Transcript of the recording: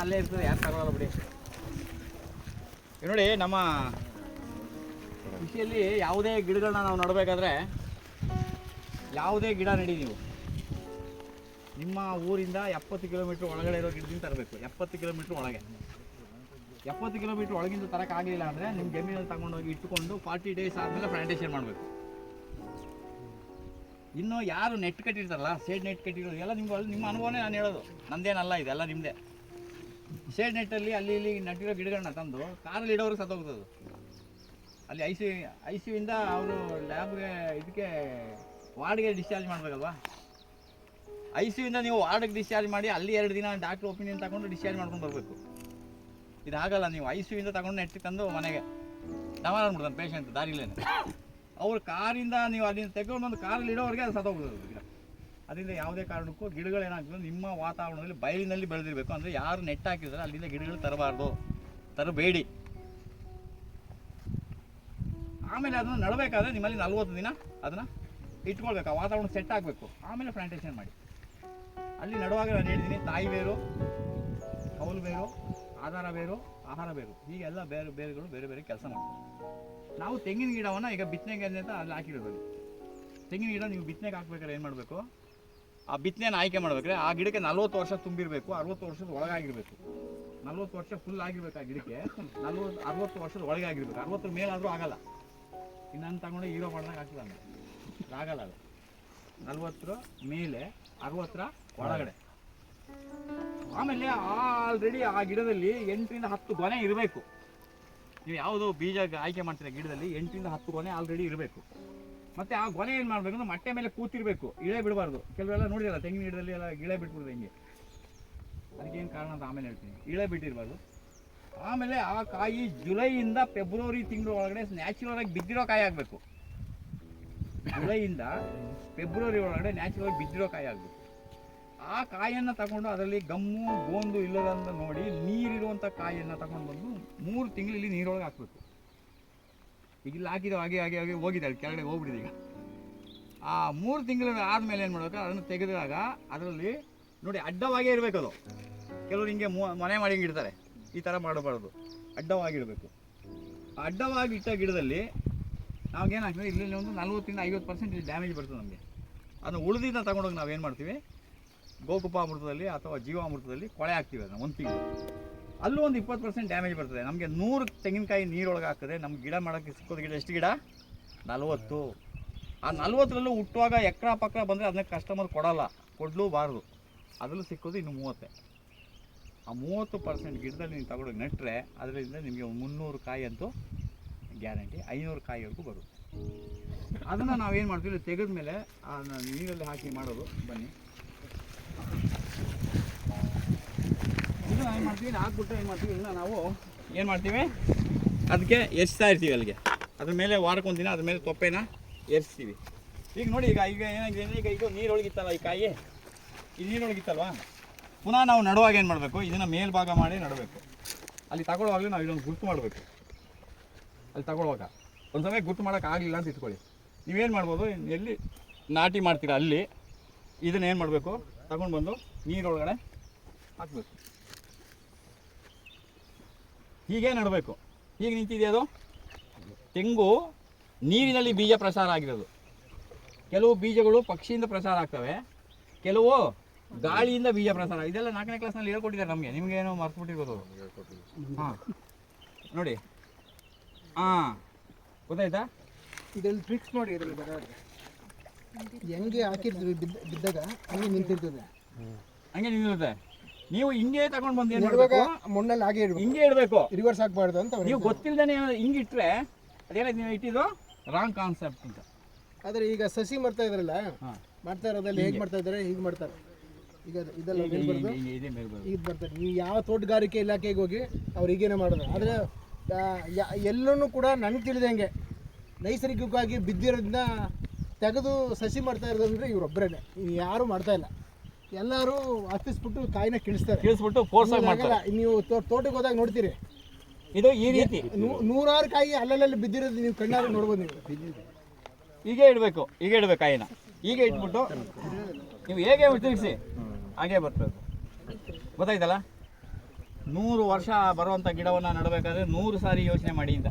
ಅಲ್ಲೇ ಇರ್ತದೆ, ಯಾರು ತಗೊಳ್ಳಲ್ಲ ಬಿಡಿ. ನೋಡಿ, ನಮ್ಮ ಕೃಷಿಯಲ್ಲಿ ಯಾವುದೇ ಗಿಡಗಳನ್ನ ನಾವು ನಡಬೇಕಾದ್ರೆ, ಯಾವುದೇ ಗಿಡ ನೆಡಿ ನೀವು ನಿಮ್ಮ ಊರಿಂದ 70 ಕಿಲೋಮೀಟ್ರ್ ಒಳಗಡೆ ಇರೋ ಗಿಡದಿಂದ ತರಬೇಕು. 70 ಕಿಲೋಮೀಟ್ರ್ ಒಳಗೆ, 70 ಕಿಲೋಮೀಟ್ರ್ ಒಳಗಿಂದ ತರೋಕ್ಕಾಗಲಿಲ್ಲ ಅಂದರೆ ನಿಮ್ಮ ಜಮೀನಲ್ಲಿ ತಗೊಂಡೋಗಿ ಇಟ್ಟುಕೊಂಡು 40 ಡೇಸ್ ಆದಮೇಲೆ ಪ್ಲಾಂಟೇಷನ್ ಮಾಡಬೇಕು. ಇನ್ನು ಯಾರು ನೆಟ್ ಕಟ್ಟಿರ್ತಾರಲ್ಲ, ಶೇಡ್ ನೆಟ್ ಕಟ್ಟಿರೋದು ಎಲ್ಲ ನಿಮ್ಮ ಅನುಭವನೇ ನಾನು ಹೇಳೋದು, ನಂದೇನಲ್ಲ, ಇದೆಲ್ಲ ನಿಮ್ಮದೇ. ಶೇಡ್ ನೆಟ್ಟಲ್ಲಿ ಅಲ್ಲಿ ಇಲ್ಲಿ ನಟ್ಟಿರೋ ಗಿಡಗಳನ್ನ ತಂದು ಕಾರಲ್ಲಿ ಇಡೋರಿಗೆ ಸತ್ತೋಗ್ತದೆ. ಅಲ್ಲಿ ಐ ಸಿ ಯುಯಿಂದ ಅವರು ಲ್ಯಾಬ್ಗೆ ಇದಕ್ಕೆ ವಾರ್ಡ್ಗೆ ಡಿಸ್ಚಾರ್ಜ್ ಮಾಡಬೇಕಲ್ವಾ. ಐ ಸಿ ಯುಯಿಂದ ನೀವು ವಾರ್ಡ್ಗೆ ಡಿಸ್ಚಾರ್ಜ್ ಮಾಡಿ ಅಲ್ಲಿ 2 ದಿನ ಡಾಕ್ಟ್ರ್ ಒಪಿನಿಯನ್ ತಗೊಂಡು ಡಿಸ್ಚಾರ್ಜ್ ಮಾಡ್ಕೊಂಡು ಬರಬೇಕು. ಇದಾಗಲ್ಲ. ನೀವು ಐ ಸಿ ಯುಯಿಂದ ತಗೊಂಡು ನೆಟ್ಟಿಗೆ ತಂದು ಮನೆಗೆ ಡಮಾರ್ ಅಂದ್ಬಿಡ್ತಾನೆ ಪೇಷಂಟ್ ದಾರಿಲೇನೆ. ಅವ್ರ ಕಾರಿಂದ ನೀವು ಅದನ್ನು ತೆಗೆದುಕೊಂಡು ಬಂದು ಕಾರಲ್ಲಿ ಇಡೋರಿಗೆ ಅದು ಸತ್ತೋಗ್ತದೆ ಗಿಡ. ಅದರಿಂದ ಯಾವುದೇ ಕಾರಣಕ್ಕೂ ಗಿಡಗಳೇನಾಗ್ತದೆ, ನಿಮ್ಮ ವಾತಾವರಣದಲ್ಲಿ ಬಯಲಿನಲ್ಲಿ ಬೆಳೆದಿರಬೇಕು. ಅಂದರೆ ಯಾರು ನೆಟ್ ಹಾಕಿದ್ರೆ ಅಲ್ಲಿಂದ ಗಿಡಗಳು ತರಬಾರ್ದು, ತರಬೇಡಿ. ಆಮೇಲೆ ಅದನ್ನು ನಡಬೇಕಾದ್ರೆ ನಿಮ್ಮಲ್ಲಿ 40 ದಿನ ಅದನ್ನು ಇಟ್ಕೊಳ್ಬೇಕು, ಆ ವಾತಾವರಣ ಸೆಟ್ ಆಗಬೇಕು. ಆಮೇಲೆ ಪ್ಲಾಂಟೇಷನ್ ಮಾಡಿ. ಅಲ್ಲಿ ನಡುವಾಗ ನಾನು ಹೇಳಿದ್ದೀನಿ, ತಾಯಿ ಬೇರು, ಕೌಲು ಬೇರು, ಆಧಾರ ಬೇರು, ಆಹಾರ ಬೇರು, ಹೀಗೆಲ್ಲ ಬೇರುಗಳು ಬೇರೆ ಬೇರೆ ಕೆಲಸ ಮಾಡ್ತೀವಿ. ನಾವು ತೆಂಗಿನ ಗಿಡವನ್ನು ಈಗ ಬಿತ್ತನೆಗೆ ಅಂತ ಅಲ್ಲಿ ಹಾಕಿಡಬೇಕು. ತೆಂಗಿನ ಗಿಡ ನೀವು ಬಿತ್ತನೆಗೆ ಹಾಕ್ಬೇಕಾದ್ರೆ ಏನು ಮಾಡಬೇಕು, ಆ ಬಿತ್ತನೆಯನ್ನು ಆಯ್ಕೆ ಮಾಡಬೇಕಾದ್ರೆ ಆ ಗಿಡಕ್ಕೆ 40 ವರ್ಷ ತುಂಬಿರಬೇಕು, 60 ವರ್ಷದ ಒಳಗಾಗಿರಬೇಕು. 40 ವರ್ಷ ಫುಲ್ ಆಗಿರ್ಬೇಕು ಆ ಗಿಡಕ್ಕೆ, 60 ವರ್ಷದ ಒಳಗೆ ಆಗಿರ್ಬೇಕು. 60 ಮೇಲಾದರೂ ಆಗಲ್ಲ. ಇನ್ನೊಂದು ತಗೊಂಡು ಹೀರೋ ಮಾಡಿದಾಗ ಆಗ್ತದೆ, ಅಂದರೆ ಆಗಲ್ಲ. ಅದು 40 ಮೇಲೆ, 60 ಒಳಗಡೆ. ಆಮೇಲೆ ಆಲ್ರೆಡಿ ಆ ಗಿಡದಲ್ಲಿ 8 ರಿಂದ 10 ಗೊನೆ ಇರಬೇಕು. ನೀವು ಯಾವುದು ಬೀಜ ಆಯ್ಕೆ ಮಾಡ್ತೀರ ಗಿಡದಲ್ಲಿ 8 ರಿಂದ 10 ಗೊನೆ ಆಲ್ರೆಡಿ ಇರಬೇಕು. ಮತ್ತು ಆ ಗೊನೆ ಏನು ಮಾಡಬೇಕು ಅಂದ್ರೆ ಮಟ್ಟೆ ಮೇಲೆ ಕೂತಿರಬೇಕು, ಇಳೆ ಬಿಡಬಾರ್ದು. ಕೆಲವೆಲ್ಲ ನೋಡಿರಲ್ಲ ತೆಂಗಿನ ಗಿಡದಲ್ಲಿ ಎಲ್ಲ ಇಳೆ ಬಿಟ್ಬಿಡ್ದು ಹಿಂಗೆ. ಅದಕ್ಕೇನು ಕಾರಣ ಅಂತ ಆಮೇಲೆ ಹೇಳ್ತೀನಿ. ಇಳೆ ಬಿಟ್ಟಿರಬಾರ್ದು. ಆಮೇಲೆ ಆ ಕಾಯಿ ಜುಲೈಯಿಂದ ಫೆಬ್ರವರಿ ತಿಂಗಳ ಒಳಗಡೆ ನ್ಯಾಚುರಲ್ ಆಗಿ ಬಿದ್ದಿರೋ ಕಾಯಿ ಆಗಬೇಕು. ಜುಲೈಯಿಂದ ಫೆಬ್ರವರಿ ಒಳಗಡೆ ನ್ಯಾಚುರಲ್ ಆಗಿ ಬಿದ್ದಿರೋ ಕಾಯಿ ಆಗಬೇಕು. ಆ ಕಾಯಿಯನ್ನು ತಗೊಂಡು ಅದರಲ್ಲಿ ಗಮ್ಮು ಗೋಂದು ಇಲ್ಲದಂತ ನೋಡಿ ನೀರಿರುವಂಥ ಕಾಯಿಯನ್ನು ತಗೊಂಡು ಬಂದು 3 ತಿಂಗಳು ಇಲ್ಲಿ ನೀರೊಳಗೆ ಹಾಕಬೇಕು. ಈಗ ಇಲ್ಲಿ ಹಾಕಿದ ಹಾಗೆ ಹಾಗೆ ಹಾಗೆ ಹೋಗಿದೆ, ಅಲ್ಲಿ ಕೆಳಗಡೆ ಹೋಗ್ಬಿಟ್ಟಿದೆ. ಈಗ ಆ 3 ತಿಂಗಳು ಆದಮೇಲೆ ಏನು ಮಾಡಬೇಕು, ಅದನ್ನು ತೆಗೆದಾಗ ಅದರಲ್ಲಿ ನೋಡಿ ಅಡ್ಡವಾಗೇ ಇರಬೇಕು. ಅದು ಕೆಲವರು ಹಿಂಗೆ ಮನೆ ಮಾಡಿ ಇಡ್ತಾರೆ, ಈ ಥರ ಮಾಡಬಾರ್ದು, ಅಡ್ಡವಾಗಿಡಬೇಕು. ಅಡ್ಡವಾಗಿ ಇಟ್ಟ ಗಿಡದಲ್ಲಿ ನಾವೇನಾಗ್ತದೆ, ಇಲ್ಲಿ ಒಂದು 40 ರಿಂದ 50% ಡ್ಯಾಮೇಜ್ ಬರ್ತದೆ ನಮಗೆ. ಅದನ್ನು ಉಳಿದಿದ್ದ ತಗೊಂಡೋಗಿ ನಾವೇನು ಮಾಡ್ತೀವಿ, ಗೋಕುಪಾಮೃತದಲ್ಲಿ ಅಥವಾ ಜೀವಾಮೃತದಲ್ಲಿ ಕೊಳೆ ಹಾಕ್ತೀವಿ. ಅದನ್ನು 1 ತಿಂಗಳು, ಅಲ್ಲೂ ಒಂದು 20% ಡ್ಯಾಮೇಜ್ ಬರ್ತದೆ. ನಮಗೆ 100 ತೆಂಗಿನಕಾಯಿ ನೀರೊಳಗೆ ಹಾಕಿದ್ರೆ ನಮ್ಗೆ ಗಿಡ ಮಾಡೋಕ್ಕೆ ಸಿಕ್ಕೋದು ಗಿಡ ಎಷ್ಟು ಗಿಡ? 40. ಆ 40ರಲ್ಲೂ ಹುಟ್ಟುವಾಗ ಎಕ್ರ ಪಕ್ರ ಬಂದರೆ ಅದನ್ನ ಕಸ್ಟಮರ್ ಕೊಡಲ್ಲ, ಕೊಡಲೂಬಾರ್ದು. ಅದರಲ್ಲೂ ಸಿಕ್ಕೋದು ಇನ್ನು 30. ಆ 30% ಗಿಡದಲ್ಲಿ ನೀವು ತಗೊಂಡೋಗಿ ನೆಟ್ಟರೆ ಅದರಿಂದ ನಿಮಗೆ 300 ಕಾಯಿ ಅಂತೂ ಗ್ಯಾರಂಟಿ, 500 ಕಾಯಿವರೆಗೂ ಬರುತ್ತೆ. ಅದನ್ನು ನಾವೇನು ಮಾಡ್ತೀವಿ, ತೆಗೆದ ಮೇಲೆ ನೀರಲ್ಲಿ ಹಾಕಿ ಮಾಡೋದು. ಬನ್ನಿ, ಇದು ಏನು ಮಾಡ್ತೀವಿ, ಹಾಕ್ಬಿಟ್ಟು ಏನು ಮಾಡ್ತೀವಿ, ಇನ್ನು ನಾವು ಏನು ಮಾಡ್ತೀವಿ, ಅದಕ್ಕೆ ಎರಿಸ್ತಾ ಇರ್ತೀವಿ. ಅಲ್ಲಿಗೆ ಅದ್ರ ಮೇಲೆ ವಾರಕ್ಕೊಂದು ದಿನ ಅದ್ರ ಮೇಲೆ ತೊಪ್ಪೆನ ಎರಿಸ್ತೀವಿ. ಈಗ ನೋಡಿ, ಈಗ ಏನಾಗಿದೆ ಅಂದರೆ, ಈಗ ಇದು ನೀರೊಳಗಿತ್ತಲ್ಲ, ಈ ಕಾಯಿ ಈ ನೀರೊಳಗಿತ್ತಲ್ವಾ, ಪುನಃ ನಾವು ನಡುವಾಗ ಏನು ಮಾಡಬೇಕು, ಇದನ್ನು ಮೇಲ್ಭಾಗ ಮಾಡಿ ನಡಬೇಕು. ಅಲ್ಲಿ ತಗೊಳ್ಳುವಾಗಲೂ ನಾವು ಇದೊಂದು ಗುರ್ತು ಮಾಡಬೇಕು. ಅಲ್ಲಿ ತಗೊಳ್ಳುವಾಗ ಒಂದು ಸಮಯ ಗುರ್ತು ಮಾಡೋಕ್ಕಾಗಲಿಲ್ಲ ಅಂತ ಇಟ್ಕೊಳ್ಳಿ, ನೀವೇನು ಮಾಡ್ಬೋದು, ಎಲ್ಲಿ ನಾಟಿ ಮಾಡ್ತೀರಾ ಅಲ್ಲಿ ಇದನ್ನು ಏನು ಮಾಡಬೇಕು, ತಗೊಂಡು ಬಂದು ನೀರೊಳಗಡೆ ಹಾಕಬೇಕು. ಹೀಗೆ ನಡಬೇಕು. ಹೀಗೆ ನಿಂತಿದೆ ಅದು ತೆಂಗು. ನೀರಿನಲ್ಲಿ ಬೀಜ ಪ್ರಸಾರ ಆಗಿರೋದು. ಕೆಲವು ಬೀಜಗಳು ಪಕ್ಷಿಯಿಂದ ಪ್ರಸಾರ ಆಗ್ತವೆ, ಕೆಲವು ಗಾಳಿಯಿಂದ ಬೀಜ ಪ್ರಸಾರ. ಇದೆಲ್ಲ 4ನೇ ಕ್ಲಾಸ್ನಲ್ಲಿ ಹೇಳ್ಕೊಟ್ಟಿದ್ದಾರೆ ನಮಗೆ, ನಿಮಗೇನೋ ಮರ್ತ್ಬಿಟ್ಟಿರ್ಬೋದು. ಹಾಂ ನೋಡಿ, ಹಾಂ ಗೊತ್ತಾಯ್ತಾ? ಇದರಲ್ಲಿ ಟ್ರಿಕ್ಸ್ ನೋಡಿ, ಇದರಲ್ಲಿ ಹೆಂಗೆ ಹಾಕಿರ್ತೀವಿ ಬಿದ್ದಾಗ ಹಂಗೆ ನಿಂತಿರ್ತದೆ, ಹಂಗೆ ನಿಂತಿರುತ್ತೆ. ನೀವು ಹಿಂಗೆ ತಗೊಂಡು ಬಂದು ಏನು ಮಾಡಬೇಕು, ಮಣ್ಣಲ್ಲಿ ಹಾಗೆ ಇಡಬೇಕು, ಹಿಂಗೆ ಇಡಬೇಕು, ರಿವರ್ಸ್ ಹಾಕಬಾರ್ದು ಅಂತ. ನೀವು ಗೊತ್ತಿಲ್ಲದೇ ಹಿಂಗೆ ಇಟ್ಟರೆ ಅದೇನಾಯ್ತು, ನೀವು ಇಟ್ಟಿದ್ದು ರಾಂಗ್ ಕಾನ್ಸೆಪ್ಟ್ ಅಂತ. ಆದರೆ ಈಗ ಸಸಿ ಮಾಡ್ತಾ ಇದ್ರಲ್ಲ, ಮಾಡ್ತಾ ಇರೋದ್ರಲ್ಲಿ ಹೇಗೆ ಮಾಡ್ತಾ ಇದ್ದಾರೆ, ಹೀಗೆ ಮಾಡ್ತಾರೆ. ಈಗ ಇದೆಲ್ಲ ಈಗ ಬರ್ತಾರೆ. ನೀವು ಯಾವ ತೋಟಗಾರಿಕೆ ಇಲಾಖೆಗೆ ಹೋಗಿ ಅವ್ರು ಹೀಗೇನೆ ಮಾಡೋದು. ಆದರೆ ಎಲ್ಲನೂ ಕೂಡ ನನಗೆ ತಿಳಿದಂಗೆ ನೈಸರ್ಗಿಕವಾಗಿ ಬಿದ್ದಿರೋದ್ರಿಂದ ತೆಗೆದು ಸಸಿ ಮಾಡ್ತಾ ಇರೋದಂದ್ರೆ ಇವರೊಬ್ಬರೇ, ಯಾರೂ ಮಾಡ್ತಾ ಇಲ್ಲ. ಎಲ್ಲರೂ ಹತ್ತಿಸ್ಬಿಟ್ಟು ಕಾಯಿನ ಕಿಳಿಸ್ಬಿಟ್ಟು ಫೋರ್ಸ್ ಆಗಿ ಮಾಡ್ತಾರೆ. ನೀವು ತೋಟಕ್ಕೆ ಹೋದಾಗ ನೋಡ್ತೀರಿ, ಇದು ಈ ರೀತಿ 100 ಕಾಯಿ ಅಲ್ಲಲ್ಲಿ ಬಿದ್ದಿರೋದು ನೀವು ಕಣ್ಣಾರೆ ನೋಡ್ಬೋದು. ನೀವು ಹೀಗೆ ಇಡಬೇಕು, ಹೀಗೆ ಇಡಬೇಕು ಕಾಯಿನ. ಹೀಗೆ ಇಟ್ಬಿಟ್ಟು ನೀವು ಹೇಗೆ ತಿರುಗಿಸಿ ಹಾಗೆ ಬರ್ತದೆ. ಗೊತ್ತಾಯ್ತಲ್ಲ? 100 ವರ್ಷ ಬರುವಂಥ ಗಿಡವನ್ನು ನೆಡಬೇಕಾದ್ರೆ 100 ಸಾರಿ ಯೋಚನೆ ಮಾಡಿ ಅಂತ.